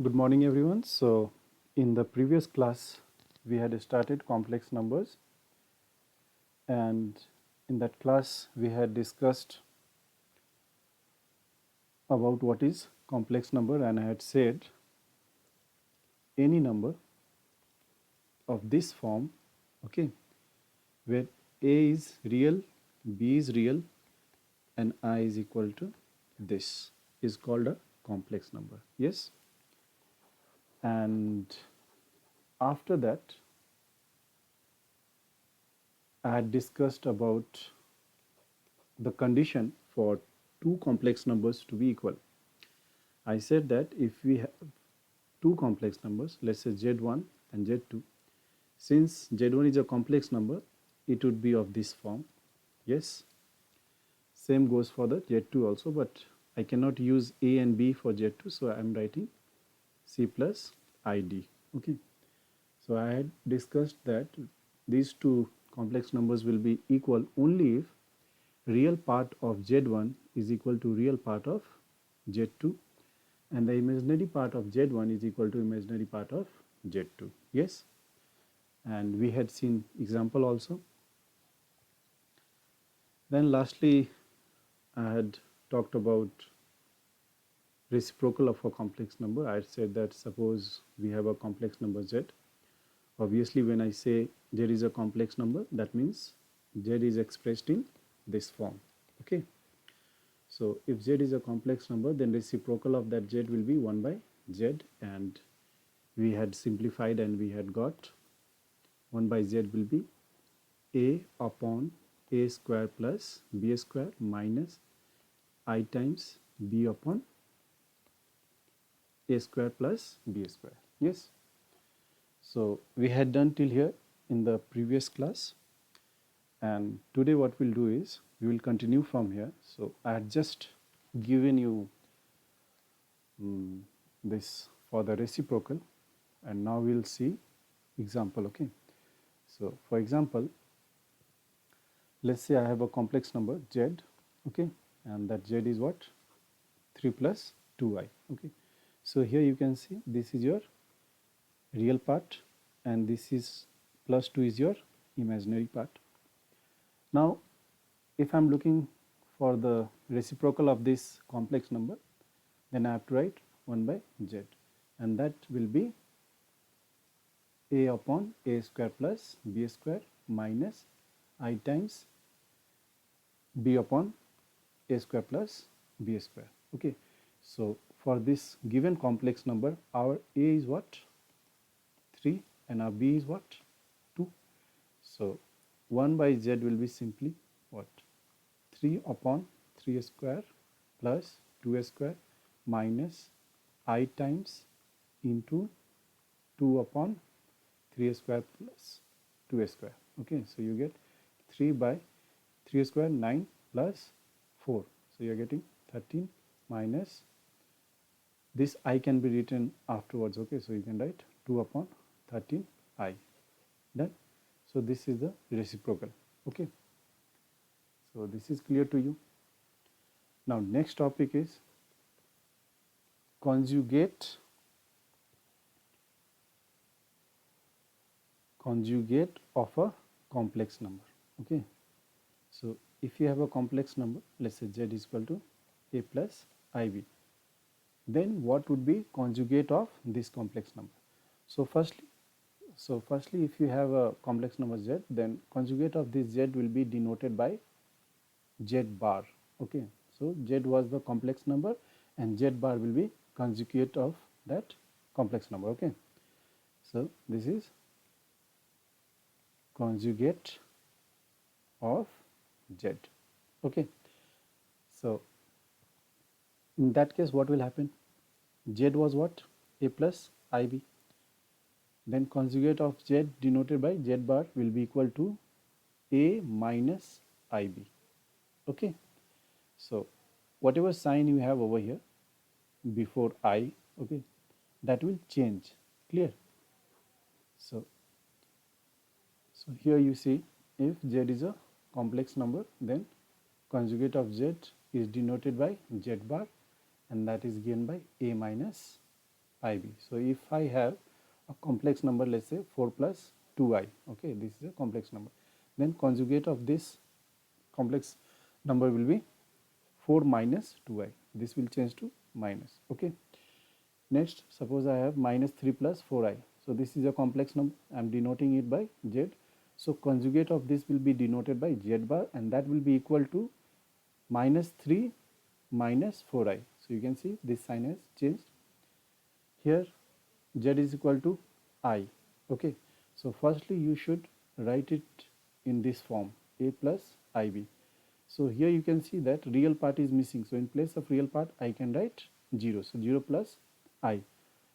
Good morning, everyone. So, in the previous class, we had started complex numbers, and in that class, we had discussed about what is complex number, and I had said any number of this form, okay, where a is real, b is real, and I is equal to this is called a complex number. Yes, and after that, I had discussed about the condition for two complex numbers to be equal. I said that if we have two complex numbers, let's say Z1 and Z2, since Z1 is a complex number, it would be of this form. Yes, same goes for the Z2 also, but I cannot use A and B for Z2, so I am writing C plus ID. Okay, so I had discussed that these two complex numbers will be equal only if real part of Z1 is equal to real part of Z2, and the imaginary part of Z1 is equal to imaginary part of Z2. Yes, and we had seen example also. Then lastly, I had talked about reciprocal of a complex number. I said that suppose we have a complex number Z. Obviously, when I say Z is a complex number, that means Z is expressed in this form. Okay. So if Z is a complex number, then reciprocal of that Z will be 1 by Z, and we had simplified and we had got 1 by Z will be A upon A square plus B square minus I times B upon A square plus B square. Yes. So we had done till here in the previous class, and today what we'll do is we will continue from here. So I had just given you this for the reciprocal, and now we'll see example. Okay, so for example, let's say I have a complex number Z, okay, and that Z is what, 3 plus 2i. Okay, so here you can see this is your real part and this is plus 2 is your imaginary part. Now if I'm looking for the reciprocal of this complex number, then I have to write 1 by Z, and that will be A upon A square plus B square minus I times B upon A square plus B square. Okay, so for this given complex number, our A is what, 3, and our B is what, 2. So 1 by Z will be simply what, 3 upon 3 square plus 2 square minus I times into 2 upon 3 square plus 2 square. Okay, so you get 3 by 3 square 9 plus 4. So you are getting 13 minus this I can be written afterwards. Okay, so you can write 2 upon 13i. Done. So this is the reciprocal. Okay, so this is clear to you. Now next topic is conjugate of a complex number. Okay, so if you have a complex number, let's say Z is equal to A plus IB, then what would be conjugate of this complex number? So firstly, if you have a complex number Z, then conjugate of this Z will be denoted by Z bar. Okay, so Z was the complex number and Z bar will be conjugate of that complex number. Okay, so this is conjugate of Z. Okay, so in that case what will happen? Z was what? A plus IB. Then conjugate of Z denoted by Z bar will be equal to A minus IB. Okay, so whatever sign you have over here before I, okay, that will change. Clear? So here you see if Z is a complex number, then conjugate of Z is denoted by Z bar, and that is given by A minus ib. So if I have a complex number, let's say 4 plus 2i, okay, this is a complex number, then conjugate of this complex number will be 4 minus 2i. This will change to minus, okay. Next, suppose I have minus 3 plus 4i. So this is a complex number. I am denoting it by z. So conjugate of this will be denoted by z bar, and that will be equal to minus 3 minus 4i. So you can see this sign has changed. Here z is equal to I, okay. So firstly you should write it in this form, a plus ib. So here you can see that real part is missing. So in place of real part I can write 0. So 0 plus I.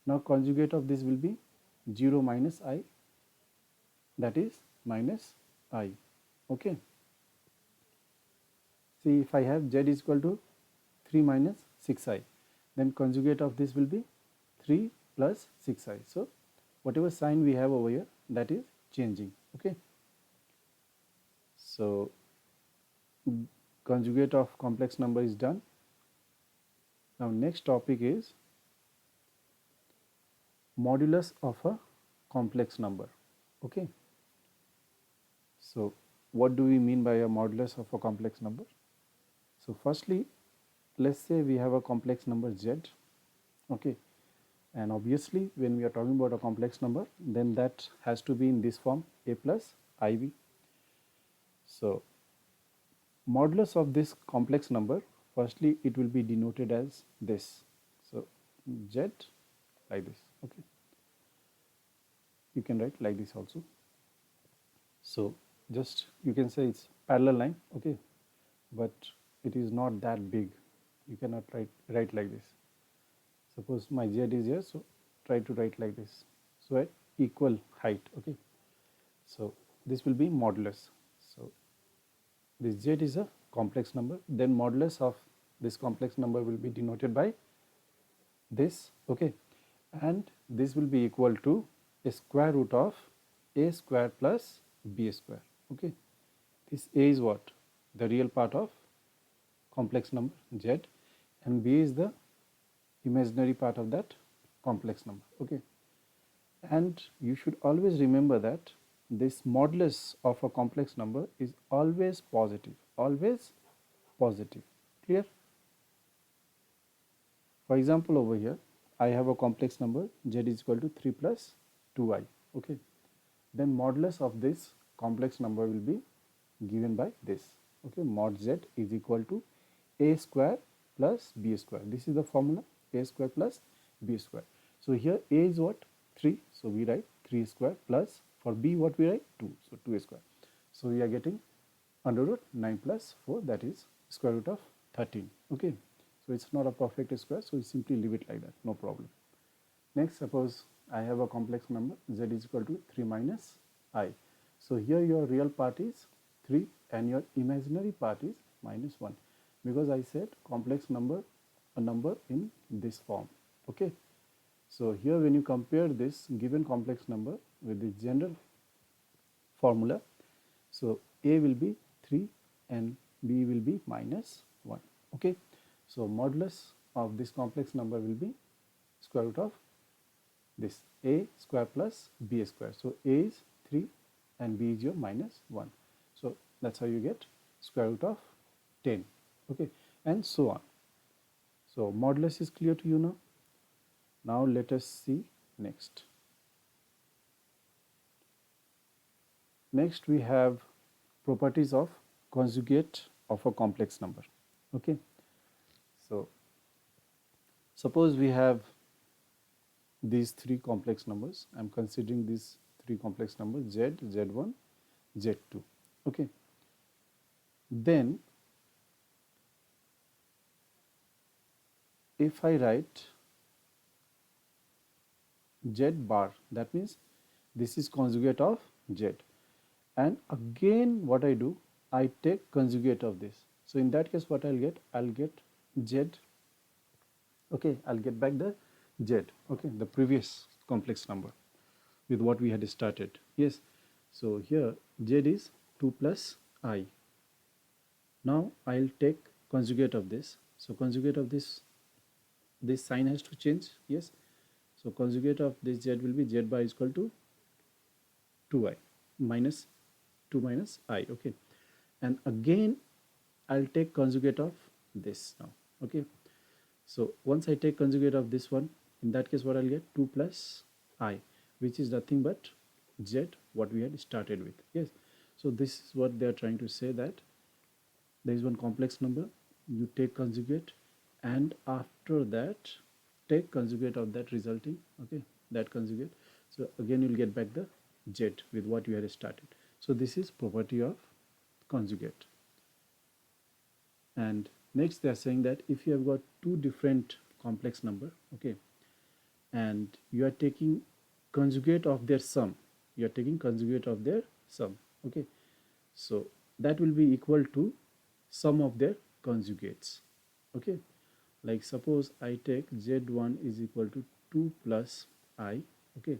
Now conjugate of this will be 0 minus I, that is minus I, okay. See, if I have z is equal to 3 minus 6i, then conjugate of this will be 3 plus 6i. So whatever sign we have over here, that is changing, okay. So conjugate of complex number is done. Now next topic is modulus of a complex number, okay. So what do we mean by a modulus of a complex number? So firstly, let's say we have a complex number z, okay, and obviously when we are talking about a complex number, then that has to be in this form, a plus ib. So modulus of this complex number, firstly it will be denoted as this. So z like this, okay. You can write like this also. So just you can say it's parallel line, okay, but it is not that big. You cannot write like this. Suppose my z is here, so try to write like this. So at equal height, okay. So this will be modulus. So this z is a complex number. Then modulus of this complex number will be denoted by this, okay, and this will be equal to a square root of a square plus b square, okay. This a is what? The real part of complex number z, and b is the imaginary part of that complex number, okay. And you should always remember that this modulus of a complex number is always positive, always positive. Clear? For example, over here I have a complex number z is equal to 3 plus 2i, okay. Then modulus of this complex number will be given by this, okay. Mod z is equal to a square plus b square. This is the formula, a square plus b square. So here a is what? 3. So we write 3 square plus, for b what we write? 2. So 2 square. So we are getting under root 9 plus 4, that is square root of 13, okay. So it's not a perfect square, so we simply leave it like that, no problem. Next, suppose I have a complex number z is equal to 3 minus I. So here your real part is 3 and your imaginary part is minus 1, because I said complex number, a number in this form, okay. So here when you compare this given complex number with the general formula, so a will be 3 and b will be minus 1, okay. So modulus of this complex number will be square root of this a square plus b square. So a is 3 and b is your minus 1. So that's how you get square root of 10, okay, and so on. So modulus is clear to you now. Now let us see next. Next we have properties of conjugate of a complex number, okay. So suppose we have these three complex numbers. I am considering these three complex numbers z, z1, z2, okay. Then if I write z bar, that means this is conjugate of z, and again what I do, I take conjugate of this. So in that case what I'll get z, okay, I'll get back the z, okay, the previous complex number with what we had started. Yes, so here z is 2 plus I. Now I'll take conjugate of this. So conjugate of this sign has to change, yes. So conjugate of this z will be z bar is equal to 2i minus 2 minus I. Okay, and again I'll take conjugate of this now. Okay, so once I take conjugate of this one, in that case what I'll get 2 plus I, which is nothing but z what we had started with. Yes, so this is what they are trying to say, that there is one complex number, you take conjugate, and after that take conjugate of that resulting, okay, that conjugate. So again you'll get back the z with what you had started. So this is property of conjugate. And next they are saying that if you have got two different complex number, okay, and you are taking conjugate of their sum, you are taking conjugate of their sum, okay, so that will be equal to sum of their conjugates. Okay, like suppose I take z1 is equal to 2 plus I, okay,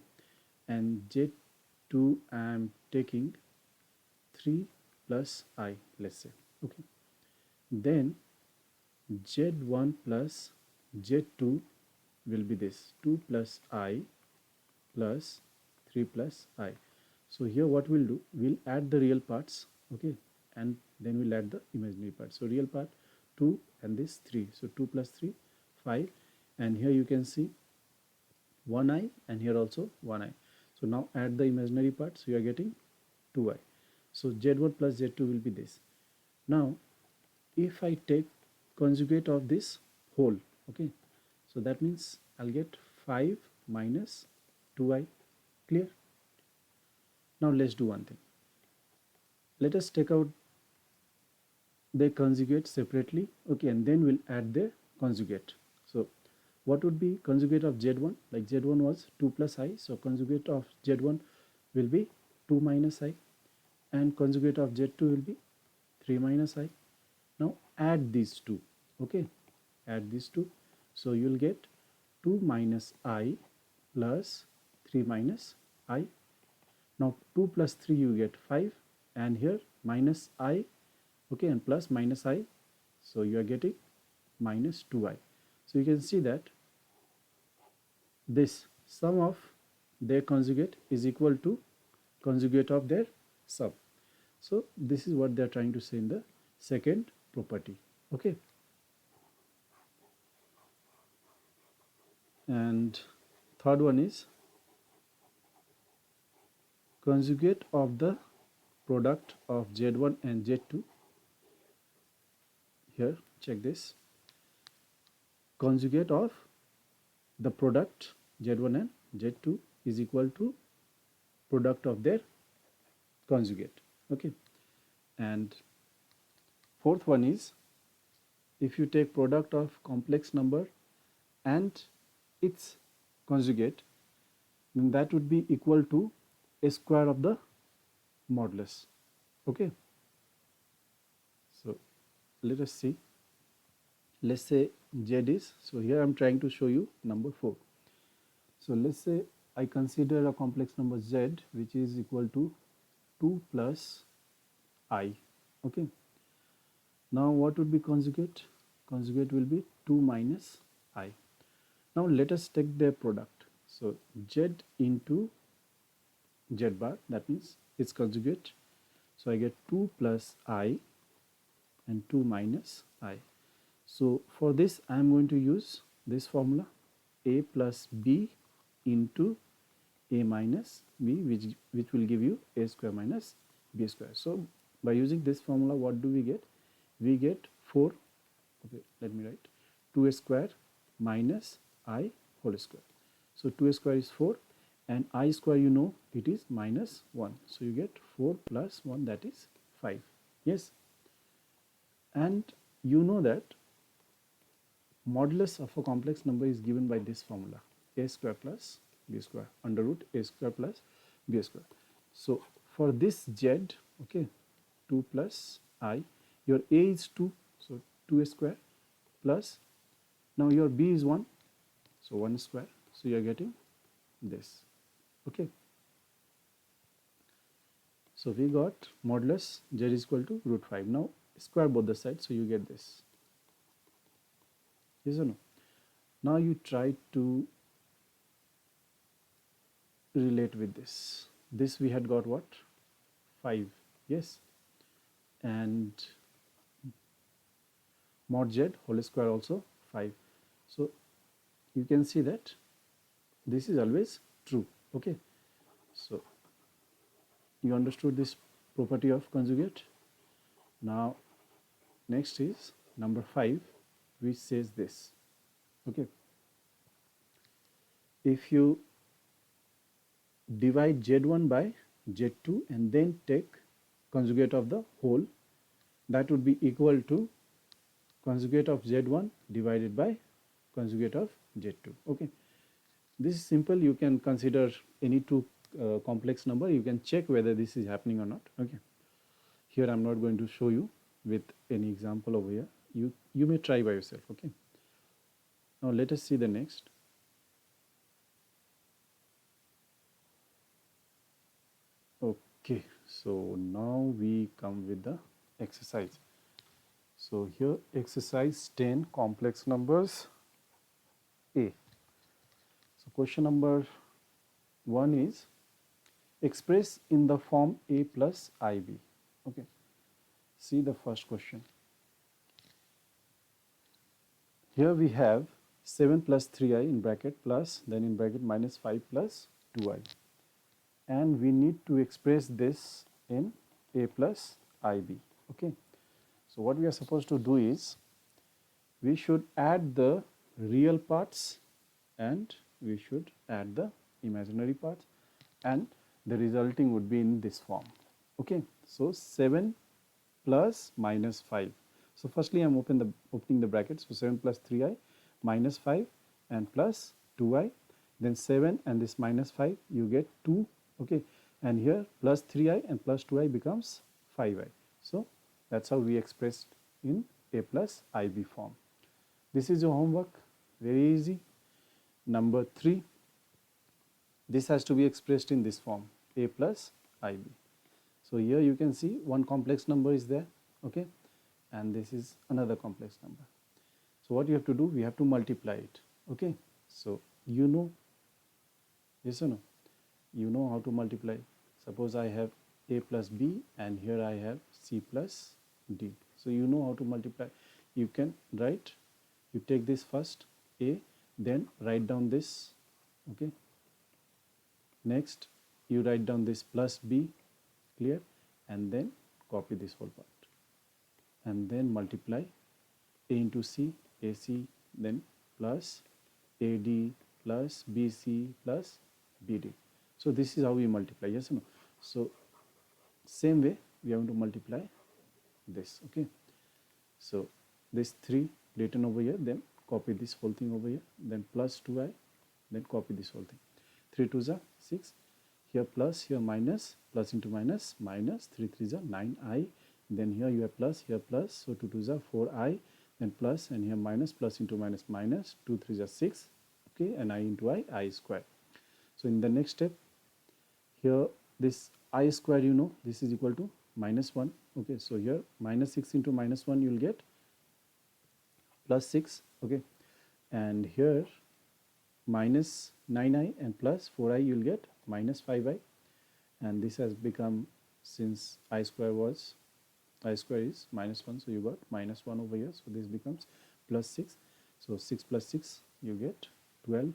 and z2 I am taking 3 plus I, let's say, okay, then z1 plus z2 will be this 2 plus I plus 3 plus I. So here what we'll do, we'll add the real parts, okay, and then we'll add the imaginary part. So real part 2 and this 3. So 2 plus 3, 5, and here you can see 1i and here also 1i. So now add the imaginary part, so you are getting 2i. So z1 plus z2 will be this. Now if I take conjugate of this whole, okay, so that means I'll get 5 minus 2i. Clear? Now let's do one thing. Let us take out the conjugate separately, okay, and then we'll add the conjugate. So what would be conjugate of z1? Like z1 was 2 plus I, so conjugate of z1 will be 2 minus I, and conjugate of z2 will be 3 minus I. Now add these two, okay, add these two, so you'll get 2 minus I plus 3 minus I. Now 2 plus 3 you get 5, and here minus I, okay, and plus minus I, so you are getting minus 2i. So you can see that this sum of their conjugate is equal to conjugate of their sum. So this is what they are trying to say in the second property, okay. And third one is conjugate of the product of z1 and z2. Here check this, conjugate of the product z1 and z2 is equal to product of their conjugate, okay. And fourth one is, if you take product of complex number and its conjugate, then that would be equal to a square of the modulus, okay. So let us see, let's say z is, so here I'm trying to show you number 4. So let's say I consider a complex number z which is equal to 2 plus I, okay. Now what would be conjugate? Conjugate will be 2 minus I. Now let us take their product. So z into z bar, that means its conjugate. So I get 2 plus I and 2 minus I. So for this I am going to use this formula, a plus b into a minus b, which will give you a square minus b square. So by using this formula, what do we get? We get 4, okay, let me write 2a square minus I whole square. So 2a square is 4, and I square, you know, it is minus 1. So you get 4 plus 1, that is 5. Yes, and you know that modulus of a complex number is given by this formula, a square plus b square under root a square plus b square. So for this z, okay, 2 plus I, your a is 2, so 2a square plus, now your b is 1, so 1 square, so you are getting this, okay. So we got modulus z is equal to root 5. Now square both the sides, so you get this. Yes or no? Now you try to relate with this. This we had got what? 5, yes, and mod z whole square also 5. So you can see that this is always true. Okay, so you understood this property of conjugate. Now next is number 5, which says this. Okay, if you divide z1 by z2 and then take conjugate of the whole, that would be equal to conjugate of z1 divided by conjugate of z2. Okay, this is simple. You can consider any two complex number. You can check whether this is happening or not. Okay, here I'm not going to show you with any example over here. You may try by yourself. Okay, now let us see the next. Okay, so now we come with the exercise. So here exercise 10, complex numbers A. So question number 1 is express in the form A plus IB. Okay, see the first question. Here we have 7 plus 3i in bracket plus, then in bracket minus 5 plus 2i, and we need to express this in A plus IB. Okay, so what we are supposed to do is we should add the real parts and we should add the imaginary parts, and the resulting would be in this form. Okay, so 7 plus minus 5. So firstly I'm opening the brackets. So 7 plus 3i minus 5 and plus 2i, then 7 and this minus 5 you get 2. Okay, and here plus 3i and plus 2i becomes 5i. So that's how we expressed in A plus IB form. This is your homework, very easy. Number 3, this has to be expressed in this form, A plus IB. So here you can see one complex number is there, okay, and this is another complex number. So what you have to do, we have to multiply it. Okay, so you know, yes or no, you know how to multiply. Suppose I have A plus B and here I have C plus D. So you know how to multiply. You can write, you take this first A, then write down this. Okay, next you write down this plus B, clear, and then copy this whole part and then multiply A into C, AC, then plus AD plus BC plus BD. So this is how we multiply, yes or no? So same way we are going to multiply this. Okay, so this 3 written over here, then copy this whole thing over here, then plus 2i, then copy this whole thing. 3 2s are 6, here plus, here minus, plus into minus, minus, 3 3s are 9i, then here you have plus, here plus, so 2 2s are 4i, then plus, and here minus, plus into minus, minus, 2 3s are 6, okay, and I into I square. So in the next step, here this I square, you know, this is equal to minus 1, okay, so here minus 6 into minus 1 you will get plus 6, okay, and here minus 9i and plus 4i you will get minus 5i, and this has become, since I square is minus 1, so you got minus 1 over here, so this becomes plus 6, so 6 plus 6 you get 12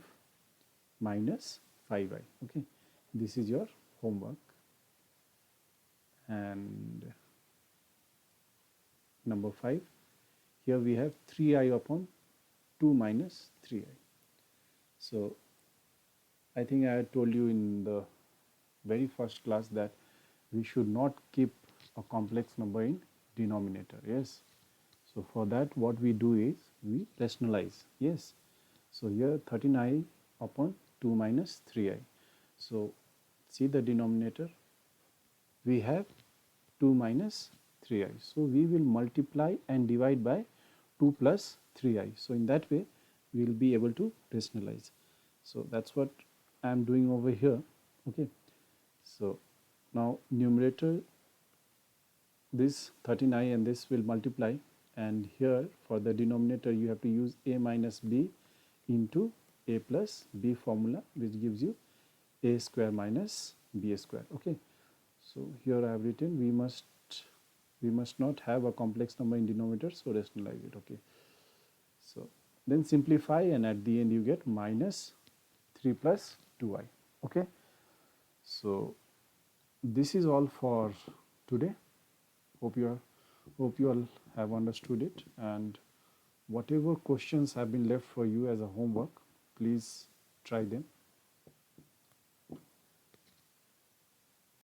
minus 5i. Okay, this is your homework. And number 5, here we have 3i upon 2 minus 3i. So I think I had told you in the very first class that we should not keep a complex number in denominator. Yes, so for that what we do is we rationalize. Yes, so here 13i upon 2 minus 3i. So see the denominator, we have 2 minus 3i, so we will multiply and divide by 2 plus 3i. So in that way we will be able to rationalize. So that's what I am doing over here. Okay, so now numerator, this 13i and this will multiply, and here for the denominator you have to use a minus b into a plus b formula, which gives you a square minus b square. Okay, so here I have written we must not have a complex number in denominator, so rationalize it. Okay, so then simplify, and at the end you get minus 3 plus 2i. Okay, so this is all for today. Hope you all have understood it, and whatever questions have been left for you as a homework, please try them.